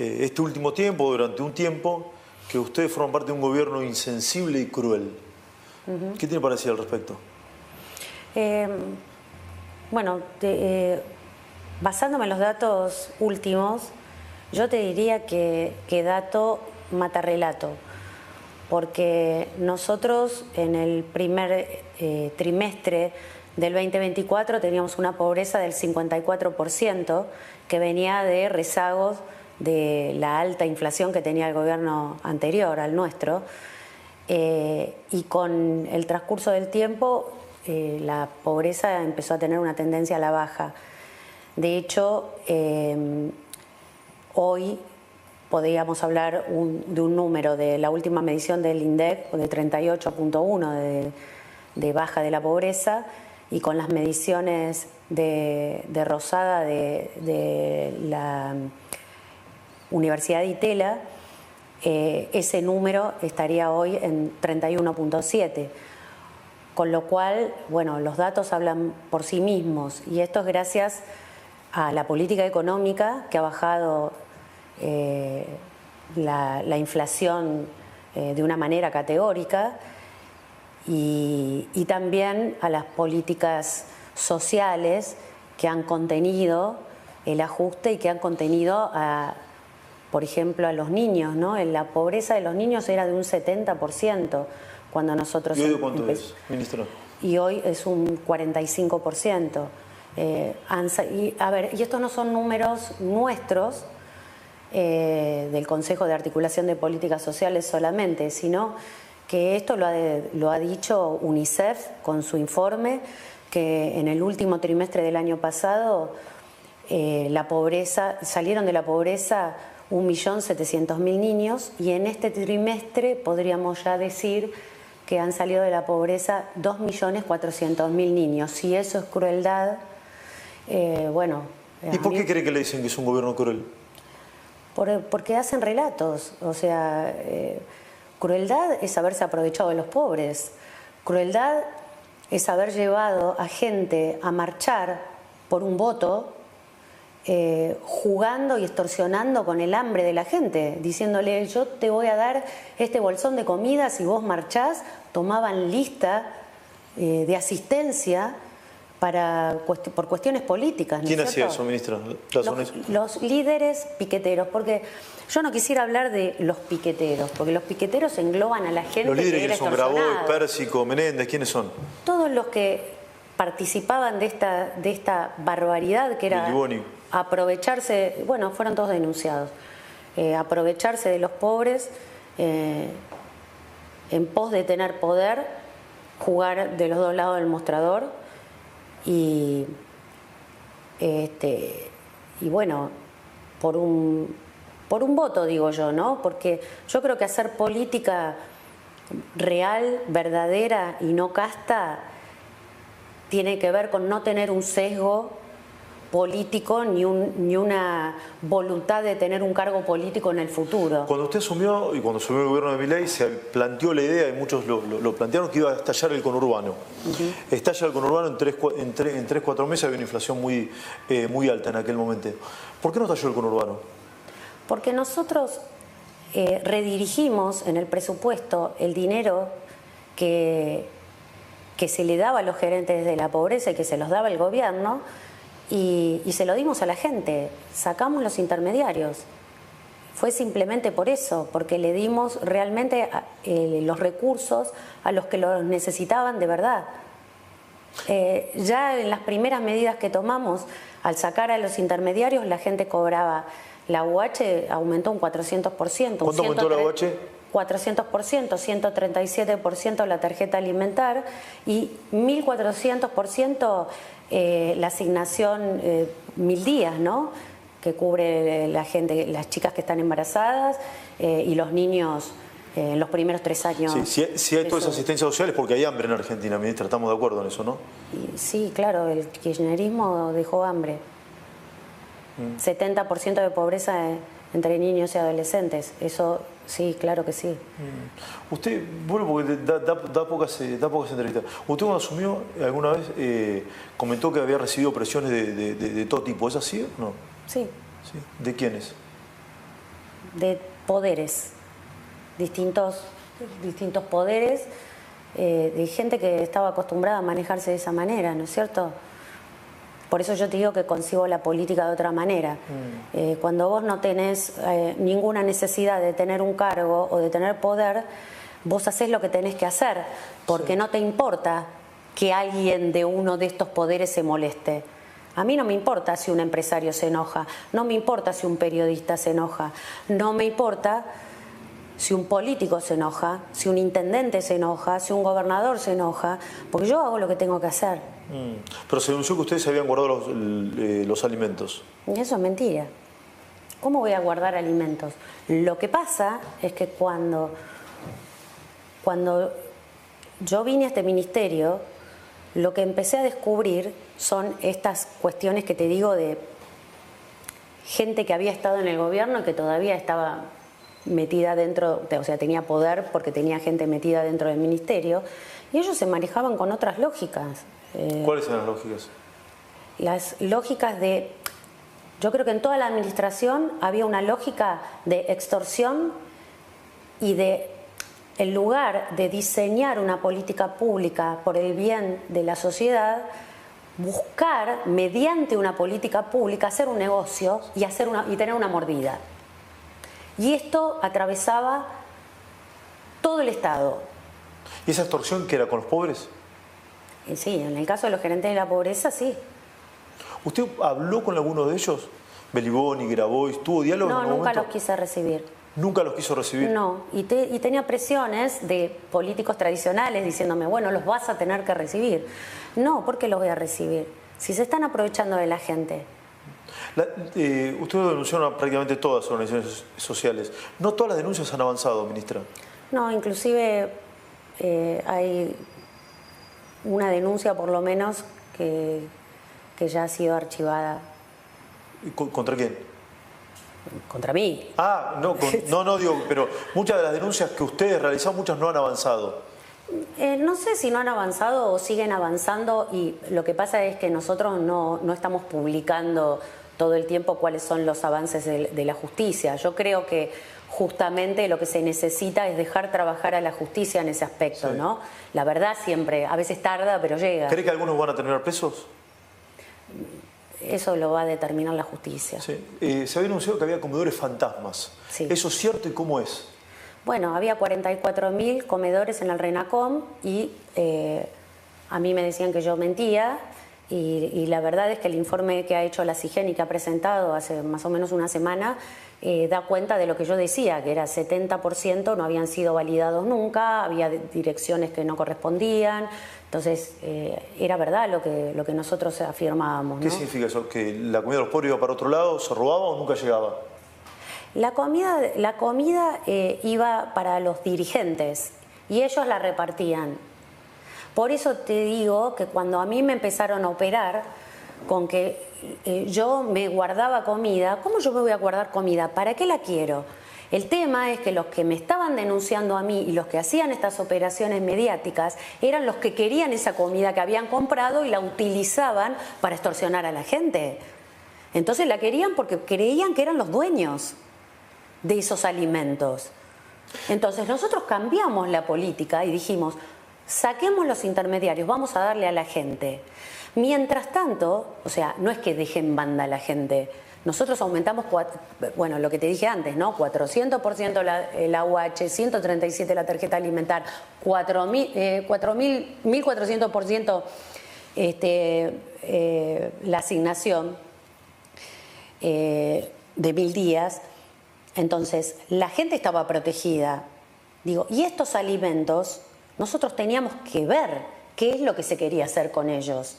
este último tiempo, durante un tiempo, que ustedes forman parte de un gobierno insensible y cruel. ¿Qué tiene para decir al respecto? Bueno, basándome en los datos últimos, yo te diría que dato mata relato, porque nosotros en el primer trimestre del 2024 teníamos una pobreza del 54% que venía de rezagos de la alta inflación que tenía el gobierno anterior al nuestro, y con el transcurso del tiempo la pobreza empezó a tener una tendencia a la baja. De hecho, hoy podríamos hablar de un número de la última medición del INDEC de 38.1 de baja de la pobreza, y con las mediciones de Rosada de la Universidad de Itela, ese número estaría hoy en 31.7. Con lo cual, bueno, los datos hablan por sí mismos, y esto es gracias a la política económica que ha bajado la inflación de una manera categórica, y también a las políticas sociales que han contenido el ajuste y que han contenido, por ejemplo, a los niños, ¿no? La pobreza de los niños era de un 70% cuando nosotros... ¿Y hoy cuánto es, ministro? Y hoy es un 45%. Y estos no son números nuestros, del Consejo de Articulación de Políticas Sociales solamente, sino que esto lo ha dicho UNICEF con su informe, que en el último trimestre del año pasado salieron de la pobreza 1.700.000 niños, y en este trimestre podríamos ya decir que han salido de la pobreza 2.400.000 niños. Si eso es crueldad, bueno... ¿Y por qué cree que le dicen que es un gobierno cruel? Porque hacen relatos, o sea... Crueldad es haberse aprovechado de los pobres. Crueldad es haber llevado a gente a marchar por un voto, jugando y extorsionando con el hambre de la gente, diciéndole: yo te voy a dar este bolsón de comida si vos marchás. Tomaban lista de asistencia por cuestiones políticas, ¿no? ¿Quién hacía eso, ministra? Los líderes piqueteros, porque yo no quisiera hablar de los piqueteros, porque los piqueteros engloban a la gente. ¿Los líderes que era quiénes son? Graboy, Pérsico, Menéndez, ¿quiénes son? Todos los que participaban de esta barbaridad que era aprovecharse, bueno, fueron todos denunciados, aprovecharse de los pobres en pos de tener poder, jugar de los dos lados del mostrador. Y bueno, por un voto, digo yo, ¿no? Porque yo creo que hacer política real, verdadera y no casta tiene que ver con no tener un sesgo político ni una voluntad de tener un cargo político en el futuro. Cuando usted asumió, y cuando asumió el gobierno de Milei, se planteó la idea, y muchos lo plantearon, que iba a estallar el conurbano. Estalla el conurbano en 3-4 meses, había una inflación muy alta en aquel momento. ¿Por qué no estalló el conurbano? Porque nosotros redirigimos en el presupuesto el dinero que se le daba a los gerentes de la pobreza y que se los daba el gobierno, y se lo dimos a la gente. Sacamos los intermediarios. Fue simplemente por eso, porque le dimos realmente los recursos a los que los necesitaban de verdad. Ya en las primeras medidas que tomamos, al sacar a los intermediarios, la gente cobraba. La UH aumentó un 400%. ¿Cuánto aumentó la UH? 400%, 137% la tarjeta alimentar y 1.400% la asignación 1.000 días, ¿no? Que cubre la gente, las chicas que están embarazadas y los niños en los primeros 3 años. Sí, si hay toda esa asistencia social es porque hay hambre en Argentina, ministra, estamos de acuerdo en eso, ¿no? Sí, claro, el kirchnerismo dejó hambre. 70% de pobreza entre niños y adolescentes, eso sí, claro que sí. Usted, bueno, porque da pocas entrevistas. ¿Usted cuando asumió alguna vez comentó que había recibido presiones de todo tipo? ¿Es así o no? Sí. ¿Sí? ¿De quiénes? poderes, distintos poderes, de gente que estaba acostumbrada a manejarse de esa manera, ¿no es cierto? Por eso yo te digo que concibo la política de otra manera. Cuando vos no tenés ninguna necesidad de tener un cargo o de tener poder, vos hacés lo que tenés que hacer, porque no te importa que alguien de uno de estos poderes se moleste. A mí no me importa si un empresario se enoja, no me importa si un periodista se enoja, no me importa si un político se enoja, si un intendente se enoja, si un gobernador se enoja, porque yo hago lo que tengo que hacer. Pero se denunció que ustedes habían guardado los alimentos. Eso es mentira. ¿Cómo voy a guardar alimentos? Lo que pasa es que cuando yo vine a este ministerio, lo que empecé a descubrir son estas cuestiones que te digo de gente que había estado en el gobierno y que todavía estaba metida dentro, o sea, tenía poder porque tenía gente metida dentro del ministerio, y ellos se manejaban con otras lógicas. ¿Cuáles eran las lógicas? Las lógicas de... Yo creo que en toda la administración había una lógica de extorsión y de, en lugar de diseñar una política pública por el bien de la sociedad, buscar, mediante una política pública, hacer un negocio y tener una mordida. Y esto atravesaba todo el Estado. ¿Y esa extorsión que era con los pobres? Sí, en el caso de los gerentes de la pobreza, sí. ¿Usted habló con alguno de ellos? Beliboni, Grabois, ¿tuvo diálogo en algún No, nunca momento? los quise recibir. ¿Nunca los quiso recibir? No, y tenía presiones de políticos tradicionales diciéndome, bueno, los vas a tener que recibir. No, ¿por qué los voy a recibir? Si se están aprovechando de la gente. Ustedes denunciaron a prácticamente todas las organizaciones sociales. ¿No todas las denuncias han avanzado, ministra? No, inclusive hay una denuncia por lo menos que ya ha sido archivada. ¿Contra quién? Contra mí. Ah, no, digo, pero muchas de las denuncias que ustedes realizaron, muchas no han avanzado. No sé si no han avanzado o siguen avanzando, y lo que pasa es que nosotros no estamos publicando todo el tiempo cuáles son los avances de la justicia. Yo creo que justamente lo que se necesita es dejar trabajar a la justicia en ese aspecto, sí. ¿No? La verdad siempre, a veces tarda, pero llega. ¿Cree que algunos van a terminar presos? Eso lo va a determinar la justicia. Sí. Se había anunciado que había comedores fantasmas. Sí. ¿Eso es cierto y cómo es? Bueno, había 44.000 comedores en el RENACOM y a mí me decían que yo mentía, y la verdad es que el informe que ha hecho la CIGEN y que ha presentado hace más o menos una semana da cuenta de lo que yo decía, que era 70% no habían sido validados nunca, había direcciones que no correspondían. Entonces, era verdad lo que nosotros afirmábamos, ¿no? ¿Qué significa eso? ¿Que la comida de los pobres iba para otro lado, se robaba o nunca llegaba? La comida iba para los dirigentes y ellos la repartían. Por eso te digo que cuando a mí me empezaron a operar con que yo me guardaba comida, ¿cómo yo me voy a guardar comida? ¿Para qué la quiero? El tema es que los que me estaban denunciando a mí y los que hacían estas operaciones mediáticas eran los que querían esa comida que habían comprado y la utilizaban para extorsionar a la gente. Entonces la querían porque creían que eran los dueños de esos alimentos. Entonces nosotros cambiamos la política y dijimos, saquemos los intermediarios, vamos a darle a la gente. Mientras tanto, o sea, no es que dejen banda a la gente. Nosotros aumentamos, bueno, lo que te dije antes, ¿no? 400% el AUH, 137% la tarjeta alimentar, 1.400% la asignación de 1.000 días. Entonces, la gente estaba protegida. Digo, y estos alimentos, nosotros teníamos que ver qué es lo que se quería hacer con ellos.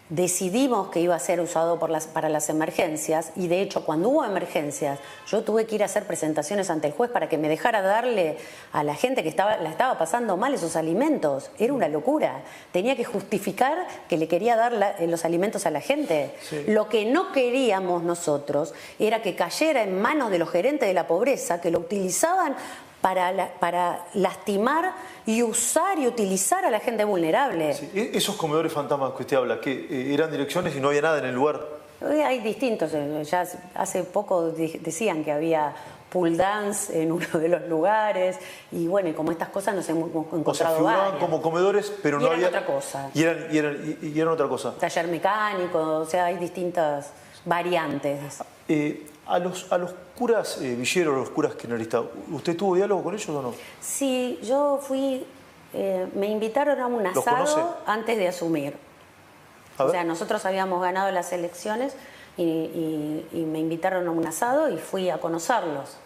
Decidimos que iba a ser usado para las emergencias, y de hecho cuando hubo emergencias yo tuve que ir a hacer presentaciones ante el juez para que me dejara darle a la gente que la estaba pasando mal esos alimentos. Era una locura, tenía que justificar que le quería dar los alimentos a la gente. Sí. Lo que no queríamos nosotros era que cayera en manos de los gerentes de la pobreza, que lo utilizaban para lastimar y usar y utilizar a la gente vulnerable. Sí. Esos comedores fantasmas que usted habla, que eran direcciones y no había nada en el lugar. Hoy hay distintos, ya hace poco decían que había pool dance en uno de los lugares y bueno, y como estas cosas nos hemos encontrado. O sea, figuraban como comedores, pero no había... otra cosa. Y eran otra cosa. Taller mecánico, o sea, hay distintas variantes. A los curas villeros, los curas kirchneristas, ¿usted tuvo diálogo con ellos o no? Sí, yo fui, me invitaron a un asado antes de asumir. O sea, nosotros habíamos ganado las elecciones y me invitaron a un asado y fui a conocerlos.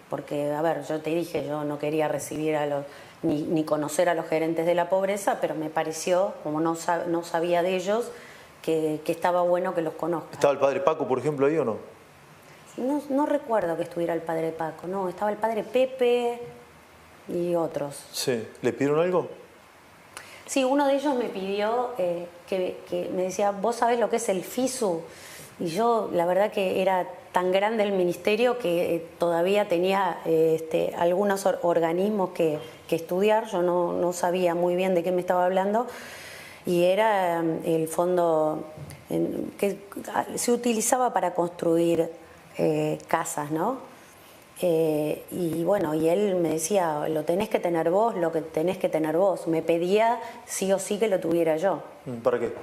Porque, a ver, yo te dije, yo no quería recibir a ni conocer a los gerentes de la pobreza, pero me pareció, como no sabía de ellos, que estaba bueno que los conozca. ¿Estaba el padre Paco, por ejemplo, ahí o no? No recuerdo que estuviera el padre Paco, no, estaba el padre Pepe y otros. Sí, ¿le pidieron algo? Sí, uno de ellos me pidió que me decía, ¿vos sabés lo que es el FISU? Y yo, la verdad que era tan grande el ministerio que todavía tenía algunos organismos que estudiar, yo no sabía muy bien de qué me estaba hablando, y era el fondo que se utilizaba para construir casas, ¿no? Y bueno, y él me decía, lo tenés que tener vos, lo que tenés que tener vos. Me pedía sí o sí que lo tuviera yo. ¿Para qué?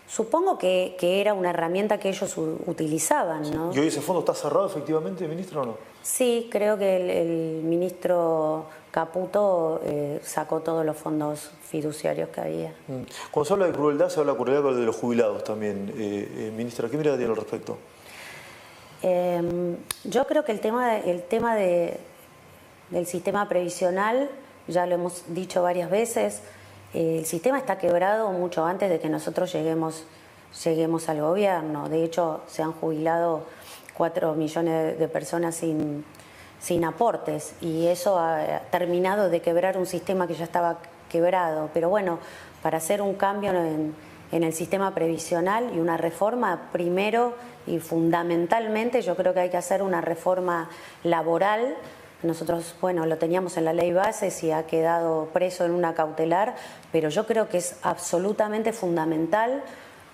Supongo que era una herramienta que ellos utilizaban, ¿no? ¿Y hoy ese fondo está cerrado efectivamente, ministro, o no? Sí, creo que el ministro Caputo sacó todos los fondos fiduciarios que había. Cuando se habla de crueldad, se habla de crueldad de los jubilados también. Ministra, ¿qué mirada tiene al respecto? Yo creo que el tema del sistema previsional, ya lo hemos dicho varias veces, el sistema está quebrado mucho antes de que nosotros lleguemos al gobierno. De hecho, se han jubilado 4 millones de personas sin aportes y eso ha terminado de quebrar un sistema que ya estaba quebrado. Pero bueno, para hacer un cambio en el sistema previsional y una reforma, primero y fundamentalmente yo creo que hay que hacer una reforma laboral. Nosotros, bueno, lo teníamos en la ley bases y ha quedado preso en una cautelar, pero yo creo que es absolutamente fundamental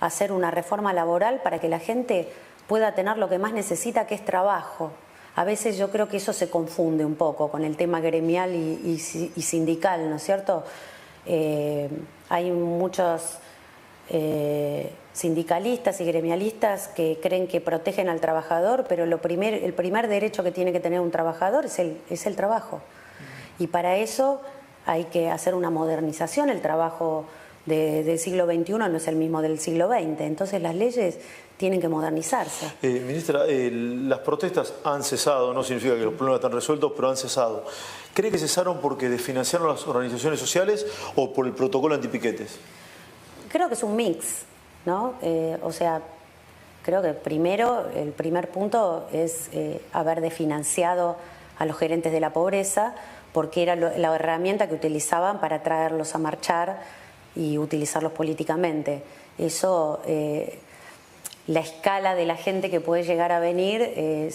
hacer una reforma laboral para que la gente pueda tener lo que más necesita, que es trabajo. A veces yo creo que eso se confunde un poco con el tema gremial y sindical, ¿no es cierto? Hay muchos sindicalistas y gremialistas que creen que protegen al trabajador, pero el primer derecho que tiene que tener un trabajador es el trabajo. Y para eso hay que hacer una modernización. El trabajo del siglo XXI no es el mismo del siglo XX, entonces las leyes tienen que modernizarse. Ministra, las protestas han cesado, no significa que los problemas están resueltos, pero han cesado. ¿Cree que cesaron porque desfinanciaron las organizaciones sociales o por el protocolo antipiquetes? Creo que es un mix, ¿no? O sea, creo que el primer punto es haber desfinanciado a los gerentes de la pobreza, porque era la herramienta que utilizaban para traerlos a marchar y utilizarlos políticamente. Eso, la escala de la gente que puede llegar a venir,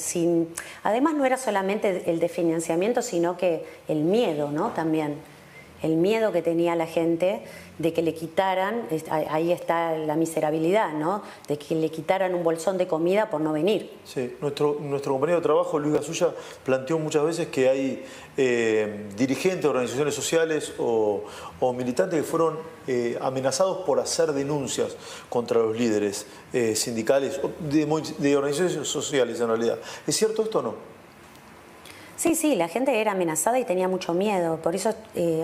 además no era solamente el desfinanciamiento, sino que el miedo, ¿no? También. El miedo que tenía la gente de que le quitaran, ahí está la miserabilidad, ¿no? De que le quitaran un bolsón de comida por no venir. Sí, nuestro compañero de trabajo, Luis Gasulla, planteó muchas veces que hay dirigentes de organizaciones sociales o militantes que fueron amenazados por hacer denuncias contra los líderes sindicales, de organizaciones sociales en realidad. ¿Es cierto esto o no? Sí, la gente era amenazada y tenía mucho miedo, por eso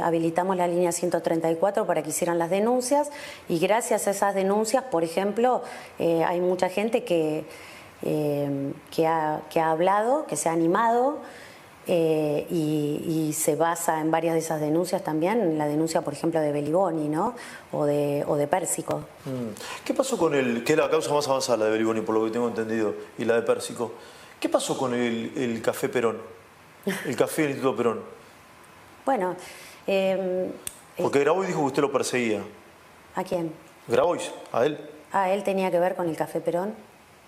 habilitamos la línea 134 para que hicieran las denuncias y gracias a esas denuncias, por ejemplo, hay mucha gente que ha hablado, que se ha animado y se basa en varias de esas denuncias también, en la denuncia, por ejemplo, de Beliboni, ¿no? o de Pérsico. ¿Qué pasó con que es la causa más avanzada, la de Beliboni, por lo que tengo entendido, y la de Pérsico? ¿Qué pasó con el Café Perón? El café del Instituto Perón. Bueno. Porque Grabois dijo que usted lo perseguía. ¿A quién? Grabois, a él. ¿Él tenía que ver con el Café Perón?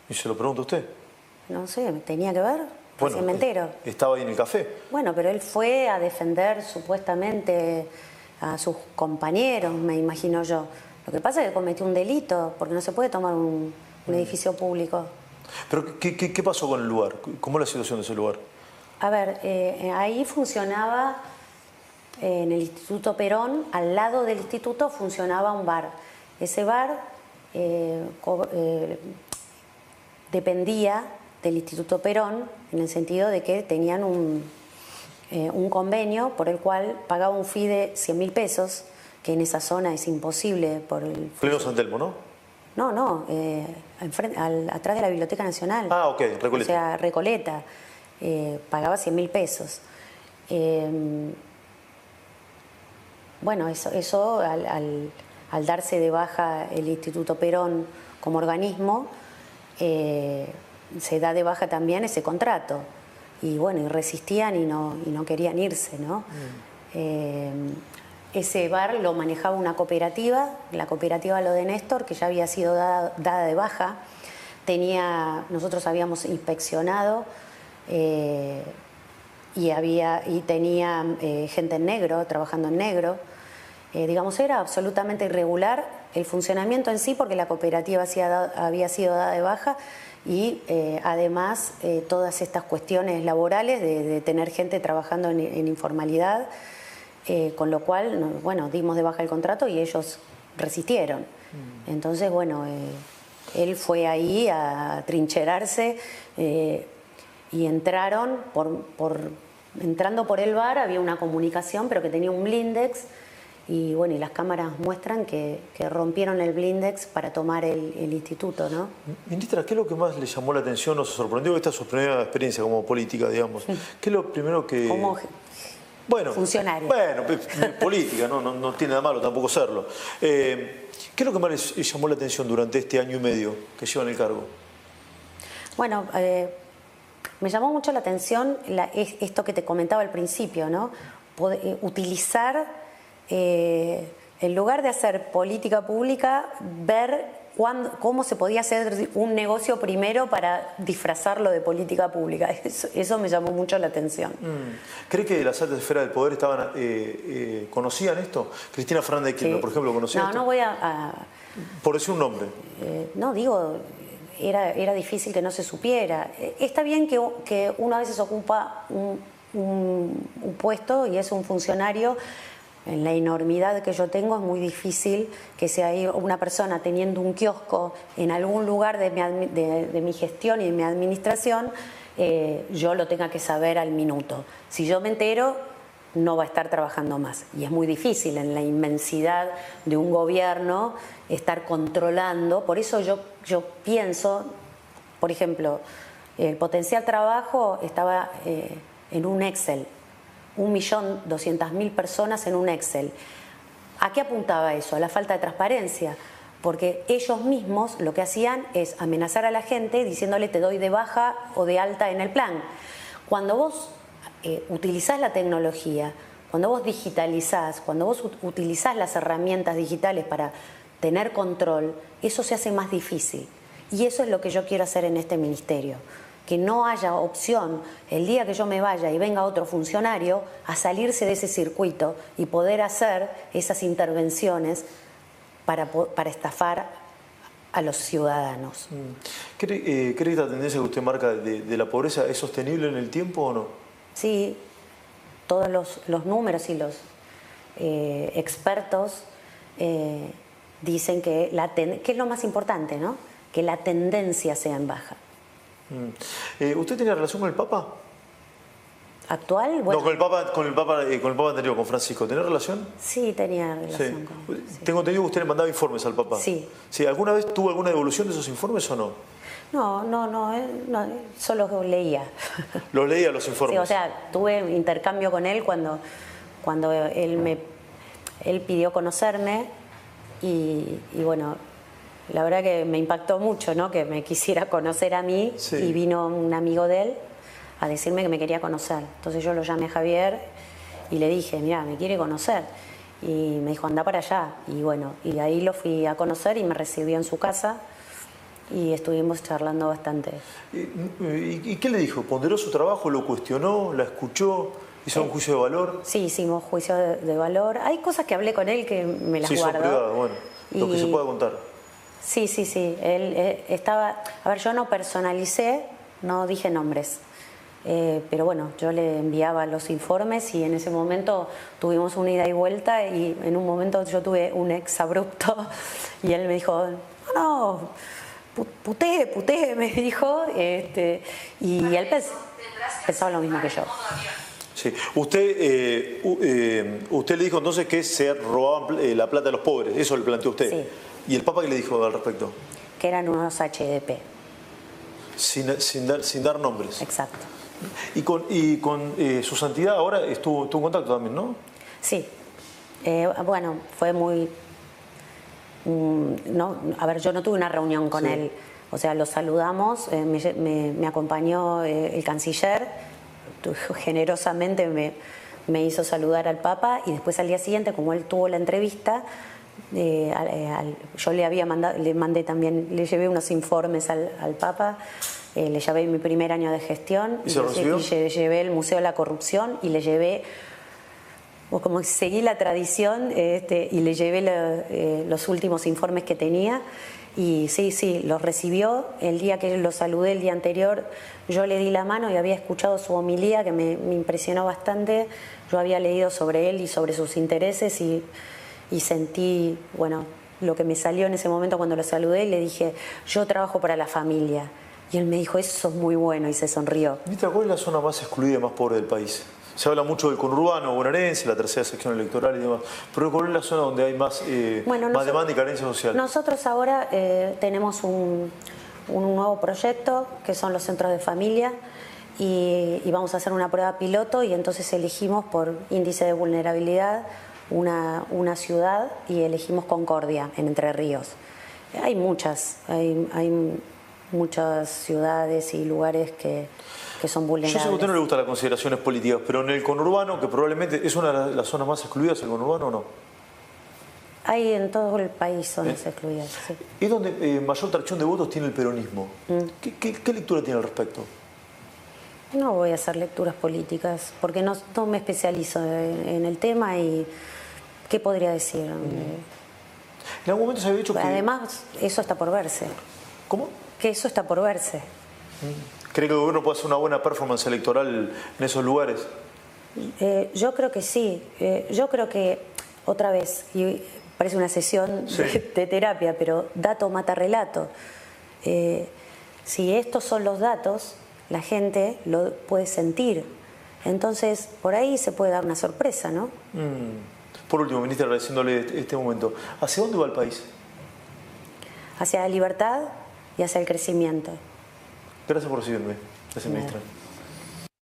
¿Y se lo pregunta usted? No sé, ¿tenía que ver? Bueno, me entero. Estaba ahí en el café. Bueno, pero él fue a defender supuestamente a sus compañeros, me imagino yo. Lo que pasa es que cometió un delito, porque no se puede tomar un un edificio público. ¿Pero qué pasó con el lugar? ¿Cómo es la situación de ese lugar? A ver, ahí funcionaba, en el Instituto Perón, al lado del instituto funcionaba un bar. Ese bar dependía del Instituto Perón, en el sentido de que tenían un convenio por el cual pagaba un fee de 100.000 pesos, que en esa zona es imposible por el... Pleno San Telmo, ¿no? No, atrás de la Biblioteca Nacional. Ah, ok, Recoleta. O sea, Recoleta. Pagaba 100.000 pesos. Bueno, eso al darse de baja el Instituto Perón como organismo, se da de baja también ese contrato. Y bueno, y resistían y no querían irse, ¿no? Ese bar lo manejaba una cooperativa, la cooperativa Lo de Néstor, que ya había sido dada de baja. Nosotros habíamos inspeccionado y tenía gente en negro, trabajando en negro. Digamos, era absolutamente irregular el funcionamiento en sí, porque la cooperativa había sido dada de baja y además todas estas cuestiones laborales de tener gente trabajando en informalidad. Con lo cual, bueno, dimos de baja el contrato y ellos resistieron. Entonces, bueno, él fue ahí a trincherarse y entrando por el bar había una comunicación, pero que tenía un blindex. Y bueno, y las cámaras muestran que rompieron el blindex para tomar el instituto, ¿no? Ministra, ¿qué es lo que más le llamó la atención o se sorprendió esta es su primera experiencia como política, digamos? ¿Qué es lo primero que...? Funcionario. Bueno, política, no tiene nada malo tampoco serlo. ¿Qué es lo que más les llamó la atención durante este año y medio que llevan el cargo? Bueno, me llamó mucho la atención esto que te comentaba al principio, ¿no? Utilizar, en lugar de hacer política pública, ver cómo se podía hacer un negocio primero para disfrazarlo de política pública. Eso me llamó mucho la atención. ¿Cree que las altas esferas del poder conocían esto? Cristina Fernández de Kirchner, por ejemplo, ¿conocía esto? No voy a... Por decir un nombre. No, digo, era difícil que no se supiera. Está bien que uno a veces ocupa un puesto y es un funcionario. En la enormidad que yo tengo es muy difícil que sea una persona teniendo un kiosco en algún lugar de mi gestión y de mi administración, yo lo tenga que saber al minuto. Si yo me entero, no va a estar trabajando más. Y es muy difícil en la inmensidad de un gobierno estar controlando. Por eso yo pienso, por ejemplo, el potencial trabajo estaba en un Excel. 1.200.000 personas en un Excel. ¿A qué apuntaba eso? A la falta de transparencia, porque ellos mismos lo que hacían es amenazar a la gente diciéndole te doy de baja o de alta en el plan. Cuando vos utilizás la tecnología, cuando vos digitalizás, cuando vos utilizás las herramientas digitales para tener control, eso se hace más difícil. Y eso es lo que yo quiero hacer en este ministerio. Que no haya opción el día que yo me vaya y venga otro funcionario a salirse de ese circuito y poder hacer esas intervenciones para estafar a los ciudadanos. ¿Cree que esta tendencia que usted marca de la pobreza es sostenible en el tiempo o no? Sí, todos los números y los expertos dicen que es lo más importante, ¿no? Que la tendencia sea en baja. ¿Usted tenía relación con el Papa? ¿Actual? Bueno, no, con el Papa anterior, con Francisco. ¿Tenía relación? Sí, tenía relación con él. Sí. Tengo entendido que usted le mandaba informes al Papa. Sí. ¿Alguna vez tuvo alguna devolución de esos informes o no? No, solo leía. ¿Los leía los informes? Sí, o sea, tuve intercambio con él cuando él pidió conocerme y bueno, la verdad que me impactó mucho, ¿no? Que me quisiera conocer a mí. Sí. Y vino un amigo de él a decirme que me quería conocer. Entonces yo lo llamé a Javier y le dije, mira, me quiere conocer. Y me dijo, anda para allá. Y bueno, y ahí lo fui a conocer y me recibió en su casa y estuvimos charlando bastante. ¿Y qué le dijo? ¿Ponderó su trabajo? ¿Lo cuestionó? ¿La escuchó? ¿Hizo un juicio de valor? Sí, hicimos juicio de valor. Hay cosas que hablé con él que me las guardo. Son privadas, bueno, lo que se pueda contar. Sí, sí, sí. Él estaba... A ver, yo no personalicé, no dije nombres. Pero bueno, yo le enviaba los informes y en ese momento tuvimos una ida y vuelta y en un momento yo tuve un exabrupto y él me dijo, no, puté, me dijo, y él pensaba lo mismo que yo. Sí. Usted le dijo entonces que se robaban la plata de los pobres, eso le planteó usted. Sí. ¿Y el Papa qué le dijo al respecto? Que eran unos HDP. Sin dar nombres. Exacto. Y con su santidad ahora estuvo en contacto también, ¿no? Sí. Bueno, fue muy... no, a ver, yo no tuve una reunión con él. O sea, lo saludamos, me acompañó el canciller, generosamente me hizo saludar al Papa y después al día siguiente, como él tuvo la entrevista, yo le mandé también, le llevé unos informes al Papa, le llevé mi primer año de gestión y le llevé el Museo de la Corrupción y le llevé, o como seguí la tradición, y le llevé los últimos informes que tenía. Y sí, los recibió. El día que lo saludé, el día anterior, yo le di la mano y había escuchado su homilía que me impresionó bastante. Yo había leído sobre él y sobre sus intereses y sentí, bueno, lo que me salió en ese momento cuando lo saludé y le dije, yo trabajo para la familia. Y él me dijo, eso es muy bueno, y se sonrió. ¿Viste cuál es la zona más excluida y más pobre del país? Se habla mucho del conurbano bonaerense, la tercera sección electoral y demás, pero ¿cuál es la zona donde hay más demanda y carencia social? Nosotros ahora tenemos un nuevo proyecto que son los centros de familia y vamos a hacer una prueba piloto y entonces elegimos por índice de vulnerabilidad una ciudad y elegimos Concordia, en Entre Ríos. Hay muchas ciudades y lugares que son vulnerables. Yo sé que a usted no le gustan las consideraciones políticas, pero en el conurbano, que probablemente es una de las zonas más excluidas, ¿el conurbano o no? Hay en todo el país zonas excluidas, sí. Es donde mayor tracción de votos tiene el peronismo. ¿Qué lectura tiene al respecto? No voy a hacer lecturas políticas, porque no me especializo en el tema y ¿qué podría decir? En algún momento se había dicho que... Además, eso está por verse. ¿Cómo? Que eso está por verse. ¿Cree que el gobierno puede hacer una buena performance electoral en esos lugares? Yo creo que sí. Yo creo que, otra vez, y parece una sesión de terapia, pero dato mata relato. Si estos son los datos, la gente lo puede sentir. Entonces, por ahí se puede dar una sorpresa, ¿no? Por último, ministra, agradeciéndole este momento, ¿hacia dónde va el país? Hacia la libertad y hacia el crecimiento. Gracias por recibirme. Gracias, ministra.